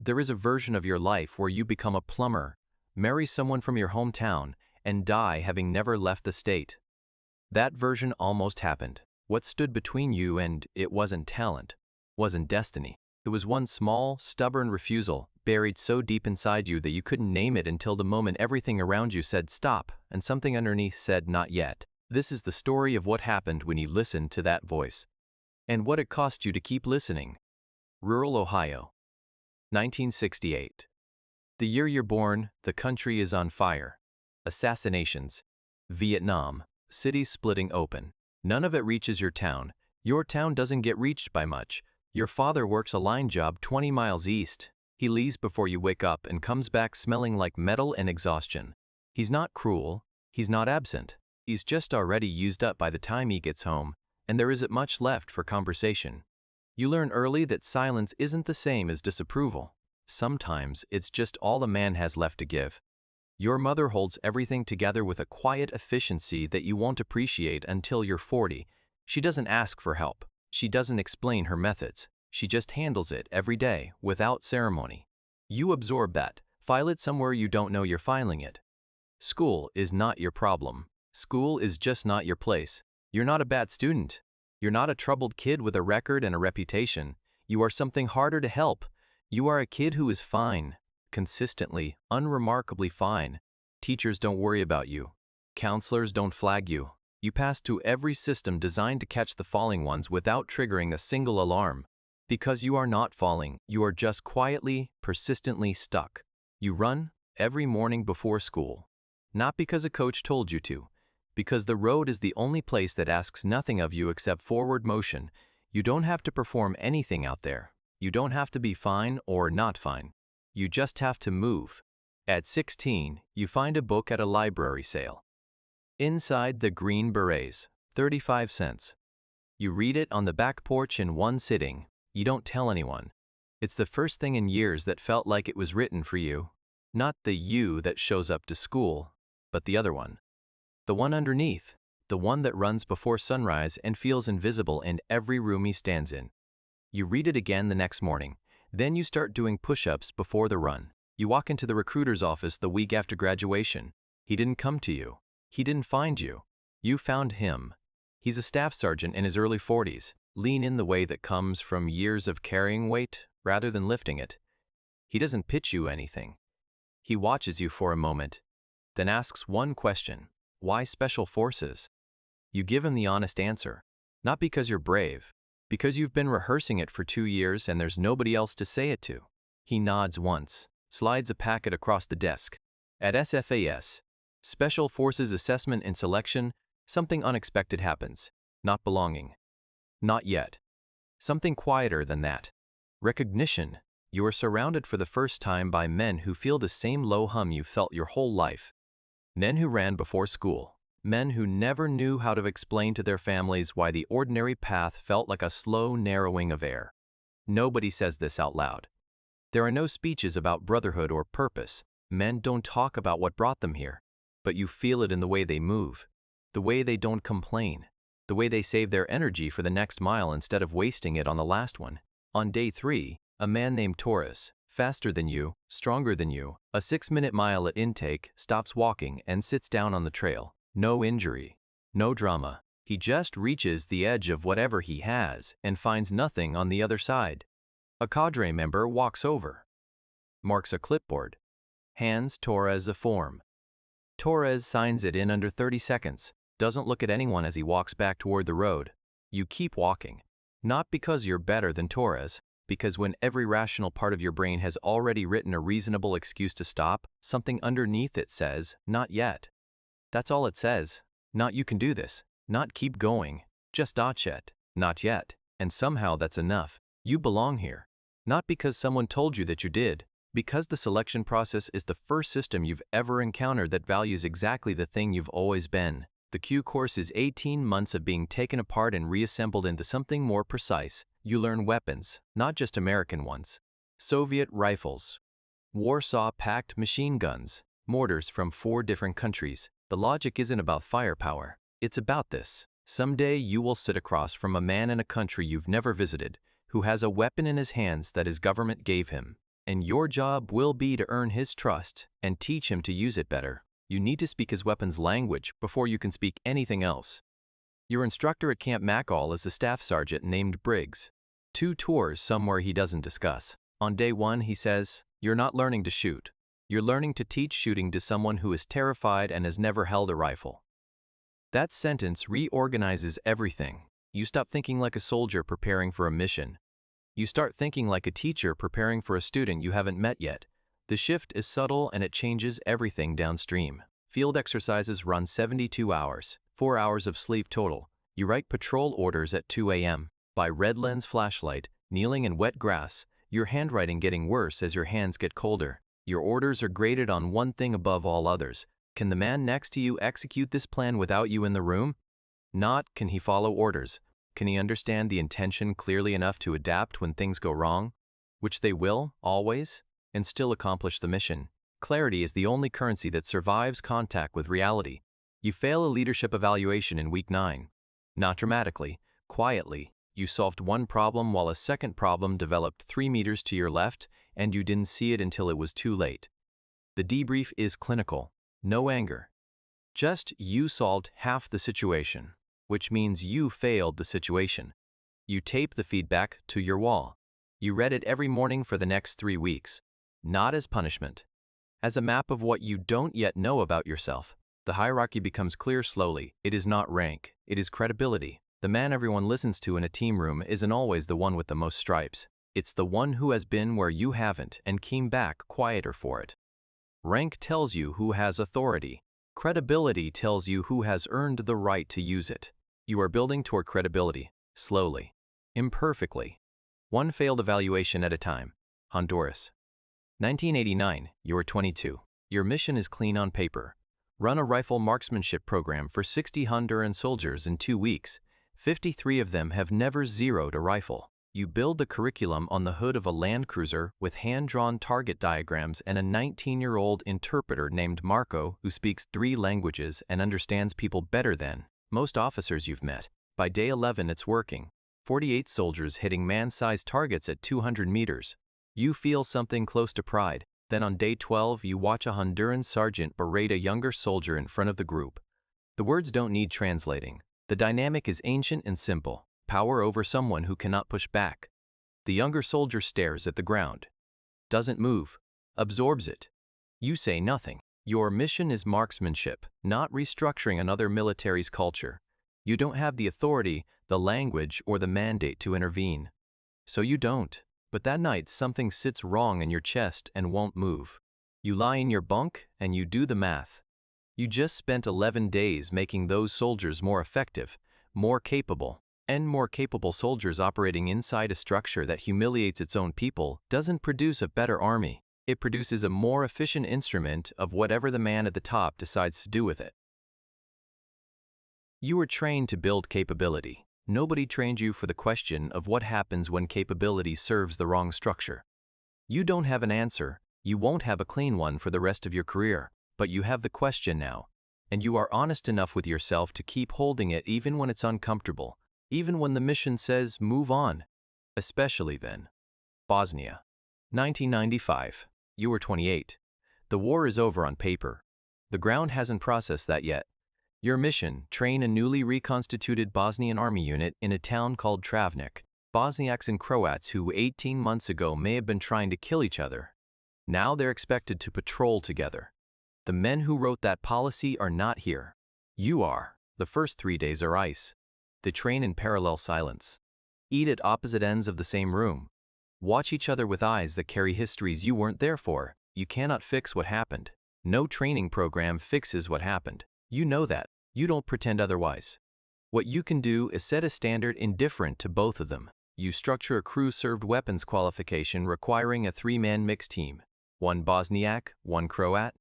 there is a version of your life where you become a plumber, marry someone from your hometown, and die having never left the state. That version almost happened. What stood between you and it wasn't talent, wasn't destiny. It was one small, stubborn refusal, buried so deep inside you that you couldn't name it until the moment everything around you said stop, and something underneath said not yet. This is the story of what happened when you listened to that voice. And what it cost you to keep listening. Rural Ohio. 1968. The year you're born, the country is on fire. Assassinations. Vietnam. Cities splitting open. None of it reaches your town. Your town doesn't get reached by much. Your father works a line job 20 miles east. He leaves before you wake up and comes back smelling like metal and exhaustion. He's not cruel. He's not absent. He's just already used up by the time he gets home, and there isn't much left for conversation. You learn early that silence isn't the same as disapproval. Sometimes it's just all the man has left to give. Your mother holds everything together with a quiet efficiency that you won't appreciate until you're 40. She doesn't ask for help. She doesn't explain her methods. She just handles it every day, without ceremony. You absorb that, file it somewhere you don't know you're filing it. School is not your problem. School is just not your place. You're not a bad student. You're not a troubled kid with a record and a reputation. You are something harder to help. You are a kid who is fine. Consistently, unremarkably fine. Teachers don't worry about you. Counselors don't flag you. You pass through every system designed to catch the falling ones without triggering a single alarm. Because you are not falling, you are just quietly, persistently stuck. You run every morning before school. Not because a coach told you to. Because the road is the only place that asks nothing of you except forward motion. You don't have to perform anything out there. You don't have to be fine or not fine. You just have to move. At 16, you find a book at a library sale. Inside the Green Berets, 35 cents. You read it on the back porch in one sitting. You don't tell anyone. It's the first thing in years that felt like it was written for you. Not the you that shows up to school, but the other one. The one underneath, the one that runs before sunrise and feels invisible in every room he stands in. You read it again the next morning. Then you start doing push-ups before the run. You walk into the recruiter's office the week after graduation. He didn't come to you. He didn't find you. You found him. He's a staff sergeant in his early 40s, lean in the way that comes from years of carrying weight rather than lifting it. He doesn't pitch you anything. He watches you for a moment, then asks one question: why special forces? You give him the honest answer, not because you're brave, because you've been rehearsing it for 2 years and there's nobody else to say it to. He nods once, slides a packet across the desk. At SFAS, Special Forces Assessment and Selection, something unexpected happens. Not belonging. Not yet. Something quieter than that. Recognition. You are surrounded for the first time by men who feel the same low hum you've felt your whole life. Men who ran before school. Men who never knew how to explain to their families why the ordinary path felt like a slow narrowing of air. Nobody says this out loud. There are no speeches about brotherhood or purpose. Men don't talk about what brought them here. But you feel it in the way they move, the way they don't complain, the way they save their energy for the next mile instead of wasting it on the last one. On day 3, a man named Torres, faster than you, stronger than you, a 6-minute mile at intake, stops walking and sits down on the trail. No injury, no drama. He just reaches the edge of whatever he has and finds nothing on the other side. A cadre member walks over, marks a clipboard, hands Torres a form. Torres signs it in under 30 seconds, doesn't look at anyone as he walks back toward the road. You keep walking. Not because you're better than Torres, because when every rational part of your brain has already written a reasonable excuse to stop, something underneath it says, not yet. That's all it says. Not you can do this. Not keep going. Just not yet. Not yet. And somehow that's enough. You belong here. Not because someone told you that you did. Because the selection process is the first system you've ever encountered that values exactly the thing you've always been. The Q course is 18 months of being taken apart and reassembled into something more precise. You learn weapons, not just American ones. Soviet rifles, Warsaw-packed machine guns, mortars from 4 different countries. The logic isn't about firepower. It's about this. Someday you will sit across from a man in a country you've never visited, who has a weapon in his hands that his government gave him. and your job will be to earn his trust and teach him to use it better. You need to speak his weapon's language before you can speak anything else. Your instructor at Camp Macall is a staff sergeant named Briggs. 2 tours somewhere he doesn't discuss. On day 1, he says, "You're not learning to shoot. You're learning to teach shooting to someone who is terrified and has never held a rifle." That sentence reorganizes everything. You stop thinking like a soldier preparing for a mission. You start thinking like a teacher preparing for a student you haven't met yet. The shift is subtle and it changes everything downstream. Field exercises run 72 hours, 4 hours of sleep total. You write patrol orders at 2 a.m. by red lens flashlight, kneeling in wet grass, your handwriting getting worse as your hands get colder. Your orders are graded on one thing above all others. Can the man next to you execute this plan without you in the room? Not, can he follow orders? Can he understand the intention clearly enough to adapt when things go wrong? Which they will, always, and still accomplish the mission. Clarity is the only currency that survives contact with reality. You fail a leadership evaluation in week 9. Not dramatically, quietly. You solved one problem while a second problem developed 3 meters to your left, and you didn't see it until it was too late. The debrief is clinical. No anger. Just you solved half the situation, which means you failed the situation. You tape the feedback to your wall. You read it every morning for the next 3 weeks. Not as punishment. As a map of what you don't yet know about yourself. The hierarchy becomes clear slowly. It is not rank. It is credibility. The man everyone listens to in a team room isn't always the one with the most stripes. It's the one who has been where you haven't and came back quieter for it. Rank tells you who has authority. Credibility tells you who has earned the right to use it. You are building toward credibility, slowly, imperfectly. One failed evaluation at a time. Honduras. 1989, you are 22. Your mission is clean on paper. Run a rifle marksmanship program for 60 Honduran soldiers in 2 weeks. 53 of them have never zeroed a rifle. You build the curriculum on the hood of a Land Cruiser with hand-drawn target diagrams and a 19-year-old interpreter named Marco who speaks 3 languages and understands people better than most officers you've met. By day 11, it's working. 48 soldiers hitting man-sized targets at 200 meters. You feel something close to pride. Then on day 12, you watch a Honduran sergeant berate a younger soldier in front of the group. The words don't need translating. The dynamic is ancient and simple. Power over someone who cannot push back. The younger soldier stares at the ground. Doesn't move. Absorbs it. You say nothing. Your mission is marksmanship, not restructuring another military's culture. You don't have the authority, the language, or the mandate to intervene. So you don't. But that night something sits wrong in your chest and won't move. You lie in your bunk and you do the math. You just spent 11 days making those soldiers more effective, more capable. And more capable soldiers operating inside a structure that humiliates its own people doesn't produce a better army. It produces a more efficient instrument of whatever the man at the top decides to do with it. You were trained to build capability. Nobody trained you for the question of what happens when capability serves the wrong structure. You don't have an answer. You won't have a clean one for the rest of your career, but you have the question now. And you are honest enough with yourself to keep holding it even when it's uncomfortable. Even when the mission says, move on. Especially then. Bosnia. 1995. You were 28. The war is over on paper. The ground hasn't processed that yet. Your mission, train a newly reconstituted Bosnian army unit in a town called Travnik. Bosniaks and Croats who 18 months ago may have been trying to kill each other. Now they're expected to patrol together. The men who wrote that policy are not here. You are. The first 3 days are ice. They train in parallel silence. Eat at opposite ends of the same room. Watch each other with eyes that carry histories you weren't there for. You cannot fix what happened. No training program fixes what happened. You know that. You don't pretend otherwise. What you can do is set a standard indifferent to both of them. You structure a crew-served weapons qualification requiring a 3-man mixed team. 1 Bosniak, 1 Croat.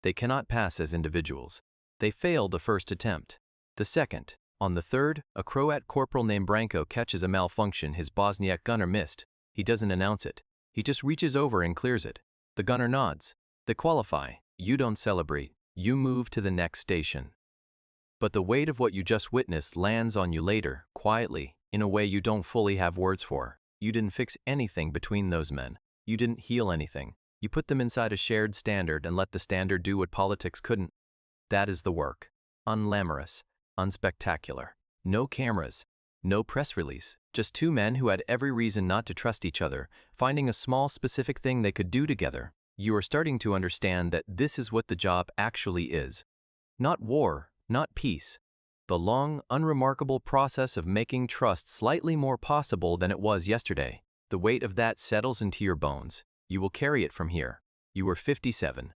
They cannot pass as individuals. They failed the first attempt. The second. On the third, a Croat corporal named Branko catches a malfunction his Bosniak gunner missed. He doesn't announce it. He just reaches over and clears it. The gunner nods. They qualify. You don't celebrate. You move to the next station. But the weight of what you just witnessed lands on you later, quietly, in a way you don't fully have words for. You didn't fix anything between those men. You didn't heal anything. You put them inside a shared standard and let the standard do what politics couldn't. That is the work. Unglamorous, unspectacular. No cameras, no press release. Just two men who had every reason not to trust each other, finding a small specific thing they could do together. You are starting to understand that this is what the job actually is. Not war, not peace. The long, unremarkable process of making trust slightly more possible than it was yesterday. The weight of that settles into your bones. You will carry it from here. You were 57.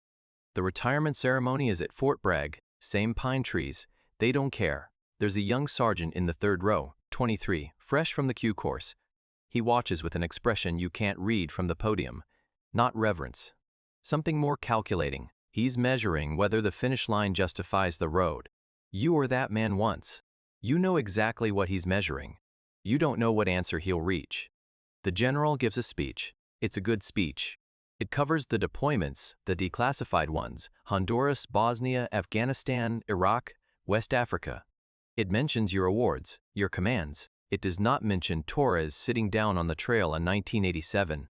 The retirement ceremony is at Fort Bragg, same pine trees. They don't care. There's a young sergeant in the third row, 23, fresh from the Q course. He watches with an expression you can't read from the podium. Not reverence. Something more calculating. He's measuring whether the finish line justifies the road. You were that man once. You know exactly what he's measuring. You don't know what answer he'll reach. The general gives a speech. It's a good speech. It covers the deployments, the declassified ones, Honduras, Bosnia, Afghanistan, Iraq, West Africa. It mentions your awards, your commands. It does not mention Torres sitting down on the trail in 1987.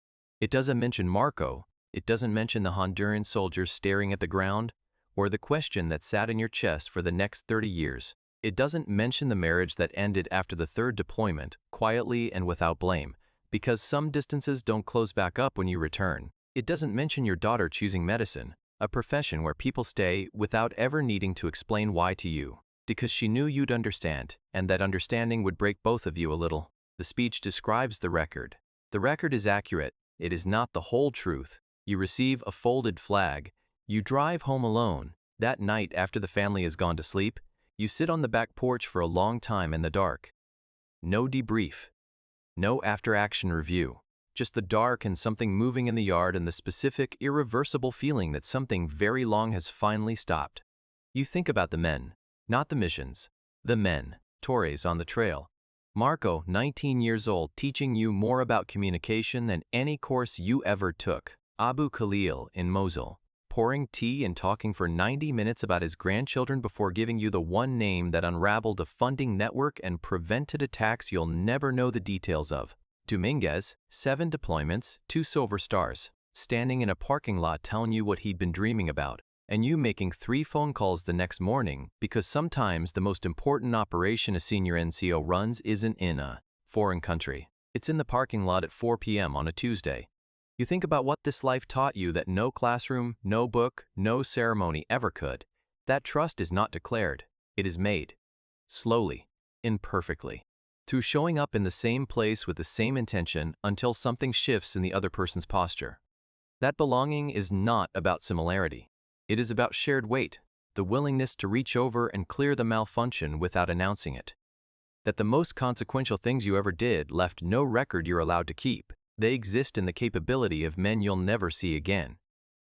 It doesn't mention Marco. It doesn't mention the Honduran soldiers staring at the ground, or the question that sat in your chest for the next 30 years. It doesn't mention the marriage that ended after the third deployment, quietly and without blame, because some distances don't close back up when you return. It doesn't mention your daughter choosing medicine, a profession where people stay without ever needing to explain why to you, because she knew you'd understand, and that understanding would break both of you a little. The speech describes the record. The record is accurate. It is not the whole truth. You receive a folded flag. You drive home alone. That night after the family has gone to sleep, you sit on the back porch for a long time in the dark. No debrief. No after-action review. Just the dark and something moving in the yard and the specific, irreversible feeling that something very long has finally stopped. You think about the men, not the missions. The men. Torres on the trail. Marco, 19 years old, teaching you more about communication than any course you ever took. Abu Khalil in Mosul, pouring tea and talking for 90 minutes about his grandchildren before giving you the one name that unraveled a funding network and prevented attacks you'll never know the details of. Dominguez, 7 deployments, 2 silver stars, standing in a parking lot telling you what he'd been dreaming about, and you making 3 phone calls the next morning because sometimes the most important operation a senior NCO runs isn't in a foreign country. It's in the parking lot at 4 p.m. on a Tuesday. You think about what this life taught you that no classroom, no book, no ceremony ever could. That trust is not declared. It is made. Slowly, imperfectly. Through showing up in the same place with the same intention until something shifts in the other person's posture. That belonging is not about similarity. It is about shared weight, the willingness to reach over and clear the malfunction without announcing it. That the most consequential things you ever did left no record you're allowed to keep. They exist in the capability of men you'll never see again.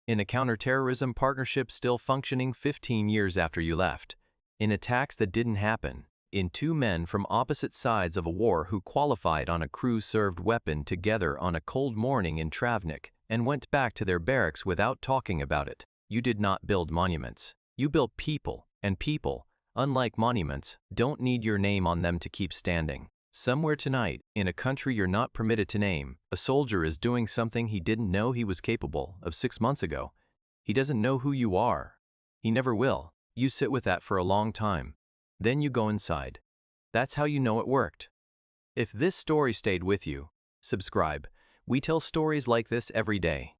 In a counterterrorism partnership still functioning 15 years after you left. In attacks that didn't happen. In 2 men from opposite sides of a war who qualified on a crew-served weapon together on a cold morning in Travnik and went back to their barracks without talking about it. You did not build monuments. You built people, and people, unlike monuments, don't need your name on them to keep standing. Somewhere tonight, in a country you're not permitted to name, a soldier is doing something he didn't know he was capable of 6 months ago. He doesn't know who you are. He never will. You sit with that for a long time. Then you go inside. That's how you know it worked. If this story stayed with you, subscribe. We tell stories like this every day.